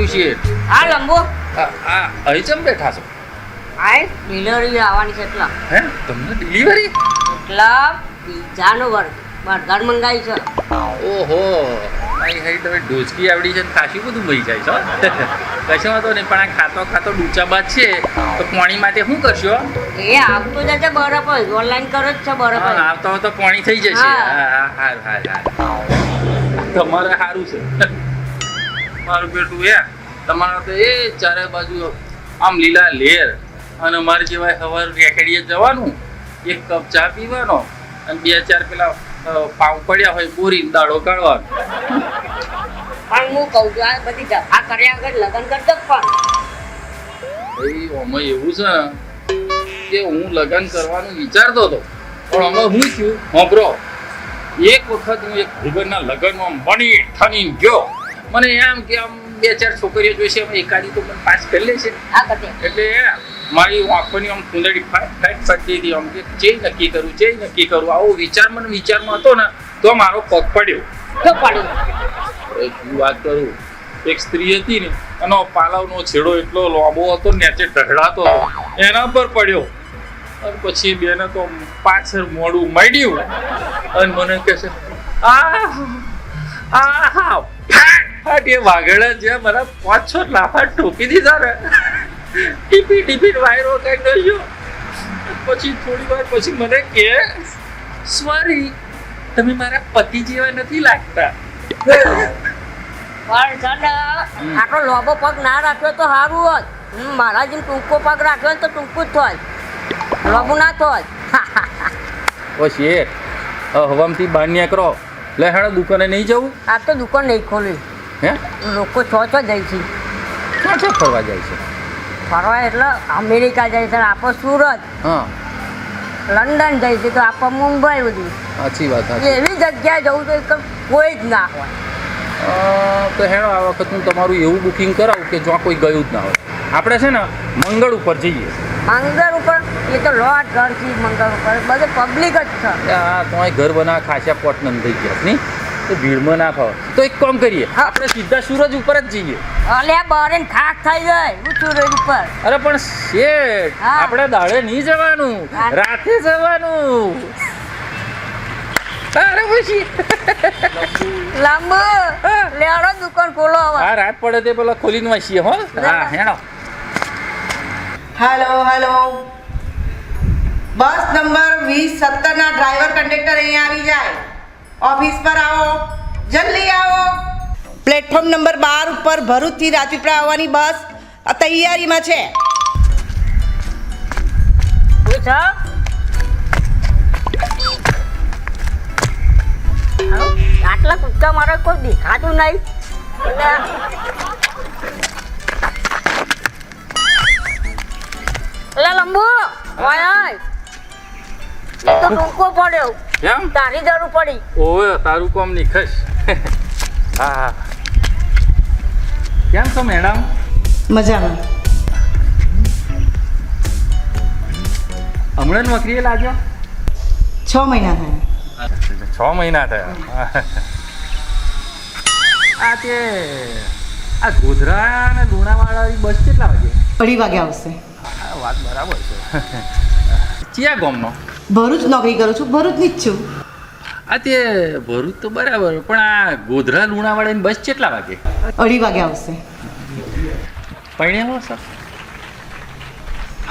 છીએ હા લંબુ અહીં ચમ બેઠા છો આય ડિલિવરી આવવાની છે એટલા હે તમને ડિલિવરી એટલા પિઝાનો બર્ગર મંગાવી છે ઓહો મારી હાઈ તમે ઢોચકી આવડી છે ને ખાસી બધું મળી જાય છો કશો વાંધો નહીં પણ આ ખાતો ખાતો ડૂચાબાદ છે તો પાણી માટે શું કરશો એ આવતો જશે બરફ જ ઓનલાઈન કરો જ છે બરફ જ. આવતો આવતો પાણી થઈ જશે હા. હાર તમારે સારું છે મારું બેટું તમારા તો એ ચારે બાજુ આમ લીલા લેર અને અમારે જેવા સવાર રેકડીએ જવાનું એક કપ ચા પીવાનો અને 2-4 પેલા પાવ પડ્યા હોય બોરી દાડો કાઢવાનો પણ હું કહું છું આ બધી જફા કર્યા વગર લગ્ન કરતો જ પણ ભાઈ આમાં એવું છે ને કે હું લગ્ન કરવાનું વિચારતો હતો પણ આમાં હું થયું હોંભરો એક વખત હું એક ભાઈબંધના લગ્નમાં મણી ઠણી ગયો મને એમ કે આમ 2-4 છોકરીઓ જોઈશે એકાદી તો મને પાસ કરી લે છે આ કતે એટલે મારી આંખોની આમ કુંદડી ફાટ ફાટતી હતી આમ કે જે નક્કી કરું આવો વિચારમાં હતો ને તો મારો પગ પડ્યો તો પડ્યું શું વાત કરું એક સ્ત્રી હતી ને એનો પાલવનો છેડો એટલો લાંબો હતો ને નીચે ઢગડાતો હતો એના પર પડ્યો અને પછી બેને તો પાછળ મોડું માંડ્યું અને મને કહે છે ફાટ એ વાગડા જે મને 5-6 લાફા ઠોકી દીધા ને ટીપી વાયરો કાઢી નાખ્યો પછી થોડી વાર પછી મને કે સોરી તમે મારા પતિ જેવા નથી લાગતા પણ છે ને આટલો લોબો પગ ના રાખ્યો તો સારું હોત મારા જેમ ટૂંકો પગ રાખ્યો ને તો ટૂંકું જ થોય લોબુ ના થોય ઓ શેઠ હવામથી બહાર નીકળો લે હેડો દુકાને નહીં જવું આ તો દુકાન નહીં ખોલી હે લોકો છ જાય છે ક્યાં ફરવા જાય છે ફરવા એટલે અમેરિકા જાય છે આપણો સુરત હા લંડન જાય છે તો આપણે મુંબઈ બધી સાચી વાત એવી જગ્યાએ જવું તો એક કોઈ જ ના હોય તો હેડો આ વખત હું તમારું એવું બુકિંગ કરાવું કે જ્યાં કોઈ ગયું જ ના હોય આપણે છે ને મંગળ ઉપર જઈએ મંગળ ઉપર એ તો લોટ ઘર છે મંગળ ઉપર બધે પબ્લિક જ છે હા તમારે ઘર બનાવવા ખાસા પોટનન થઈ ગયા નહીં તો ભીડમાં ના ફાવે તો એક કામ કરીએ આપણે સીધા સૂરજ ઉપર જ જઈએ અલ્યા બરે ખાક થઈ જાય હું સૂરજ ઉપર અરે પણ શેઠ હા. આપણે દાડે નહીં જવાનું રાતે જવાનું અરે પછી લાંબુ લેડો દુકાન ખોલો હવે હા રાત પડે તે પેલા ખોલીને વાંચીએ હો હા હેણો હેલો બસ નંબર 2017 ના ડ્રાઈવર કંડક્ટર અહીંયા આવી જાય ઓફિસ પર આવો જલ્દી આવો પ્લેટફોર્મ નંબર 12 ઉપર ભરૂચથી રાજપીપળા આવવાની બસ તૈયારીમાં છે શું છે આટલા કૂદકા મારે કોઈ દેખાતું નહીં એટલે લંબુ ઓય તો ટૂંકો પડ્યો કેમ તારી જરૂર પડી ઓવે તારું કોમ નિખશ હા કેમ છો મેડમ મજામાં હમણાં નોકરીએ લાગ્યો 6 મહિના થયા 6 મહિના થયા આ તે આ ગોધરા અને લુણાવાડાની બસ કેટલા વાગે 2:30 વાગે આવશે આ વાત બરાબર છે ચિયા ગામનો ભરૂચ નોકરી કરું છું ભરૂચની જ છું આ તે ભરૂચ તો બરાબર પણ આ ગોધરા લુણાવાડાની બસ કેટલા વાગે 2:30 વાગે આવશે પરણ્યા સર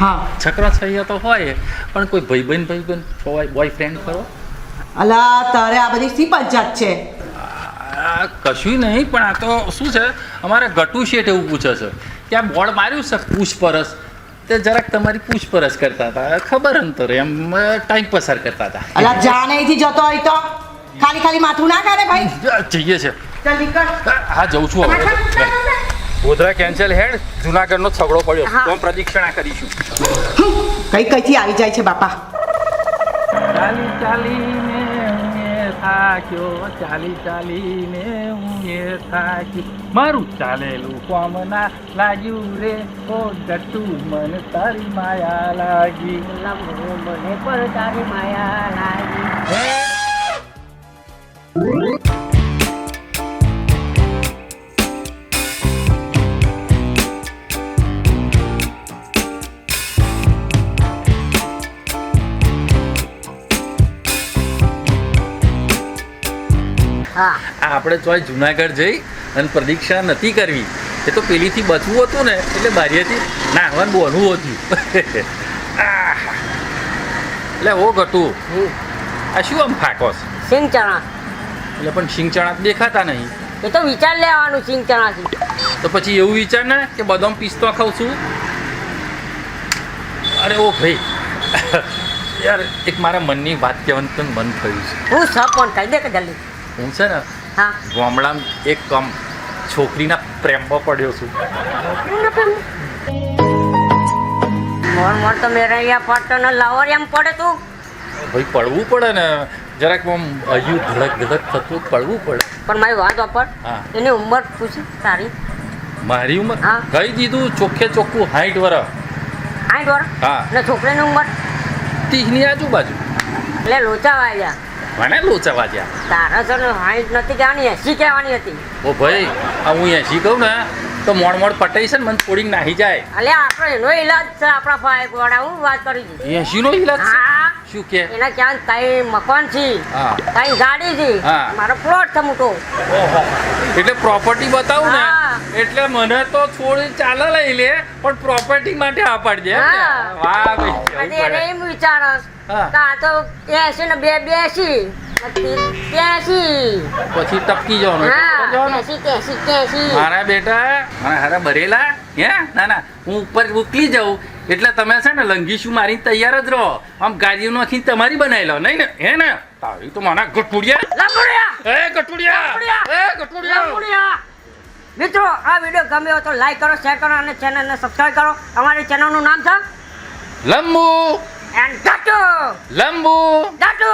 હા છકરા છૈયા તો હોય પણ કોઈ ભાઈબંધ હોય બોયફ્રેન્ડ ખરો અલા તારે આ બધી શી પંચાયત છે આ કશું નહીં પણ આ તો શું છે અમારે ગટુ શેઠ એવું પૂછે છે ત્યાં બોર્ડ માર્યું છે પૂછપરછ તે જરાક તમારી પૂછપરછ કરતા હતા ખબર અંતર એમ ટાઈમ પસાર કરતા હતા અલા જાને અહીંથી જતો હોય તો ખાલી માથું ના કાઢે ભાઈ જઈએ છે ચાલ નીકળ હા જઉં છું હવે ગોધરા કેન્સલ હેડ જુનાગઢનો છગડો પડ્યો હા. તો પ્રદક્ષિણા કરીશું કઈથી આવી જાય છે બાપા ચાલી ચાલીને હું થાક્યો મારું ચાલેલું કોમ ના લાગ્યું રે ઓ ગટુ મન તારી માયા લાગી લંબુ મને પર તારી માયા લાગી હા આપણે ચોય જુનાગઢ જઈ અને પ્રદીક્ષા નથી કરવી એ તો પેલીથી બચવું હતું ને એટલે બારીએથી નાહવાનું બોલવું હતું એટલે ઓ ઘટું આ શું આમ ફાટોસ સિંગ ચણા એટલે પણ સિંગ ચણા તો દેખાતા નહીં એ તો વિચાર લેવાનું સિંગ ચણાથી. તો પછી એવું વિચાર ને કે બદામ પિસ્તો ખાઉં છું અરે ઓ ભાઈ યાર એક મારા મનની વાત કહેવાનું તને મન થયું છે. હું સપોન કહી દે કે જલ્દી. હું છે ને હા ગામડામાં એક કમ છોકરીના પ્રેમમાં પડ્યો છું. મોર તો મેરે અહીંયા પડતો ને લાવર એમ પડે તું. ભાઈ પડવું પડે ને જરાક આમ હજુ ધડક ધડક થતું પડવું પડે. પણ મારી વાત વાપર હા. એની ઉંમર પૂછી તારી મારી ઉંમર હા. કહી દીધું ચોખ્ખે ચોખ્ખું 60 વર્ષ 60 વર્ષ હા ને છોકરીની ઉંમર 30 ની આજુબાજુ એટલે લોચા વાગ્યા. મને લોચાવા જ્યાં. તારા છે ને 60 નથી કહેવાની 80 કહેવાની હતી. ઓ ભાઈ આ હું 80 કહું ને તો મોડ મોડ પટાઈ છે ને મને થોડીક નાહી જાય. અલે આપણો એનો ઈલાજ છે આપણા ભાઈ ગોળા હું વાત કરી હતી. 80 નો ઈલાજ છે? હા શું કે એના ક્યાં કઈ મકાન છે હા કઈ ગાડી છે હા. મારો પ્લોટ છે મોટો. ઓહો એટલે પ્રોપર્ટી બતાવું ને હા. એટલે મને તો થોડી ચાલે લઈ લે પણ પ્રોપર્ટી માટે આ પાડજે એમ ને? હા. વાહ ભાઈ અને કેવું એને પડે. એમ વિચારસ હા. કે આ તો 80 ને 82 83 પછી ટપકી જવાનું હા ટપકી જવાનું. 83 મારા બેટા મારા હારા ભરેલા હે ના ના હું ઉપર ઉકલી જાઉં એટલે તમે છે ને લંગીશું મારી તૈયાર જ રહો આમ ગાડીઓ નાખીને તમારી બનાવી લો નહીં ને હે ને તારી તો મારા ગટુડિયા લંગુડિયા એ ગટુડિયા એ ગટુડિયા લંગુડિયા. મિત્રો આ વિડીયો ગમ્યો તો લાઈક કરો શેર કરો અને ચેનલને સબસ્ક્રાઇબ કરો. અમારી ચેનલનું નામ છે લંબુ એન્ડ ડાટુ લંબુ ડાટુ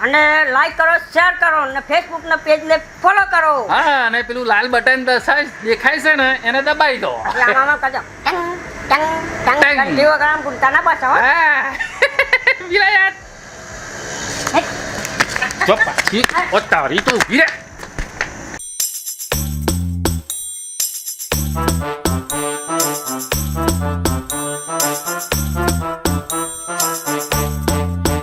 અને લાઈક કરો શેર કરો અને ફેસબુક ના પેજને ફોલો કરો. હા અને પેલું લાલ બટન દેખાય છે ને એને દબાઈ દો આમાં કરજો tongue tongue tongue tongue. Tongue જેવો ગરમ ગુંતા ના પાછો હા વિરાયત જો પાછી ઓ તારી તો ઉભી રે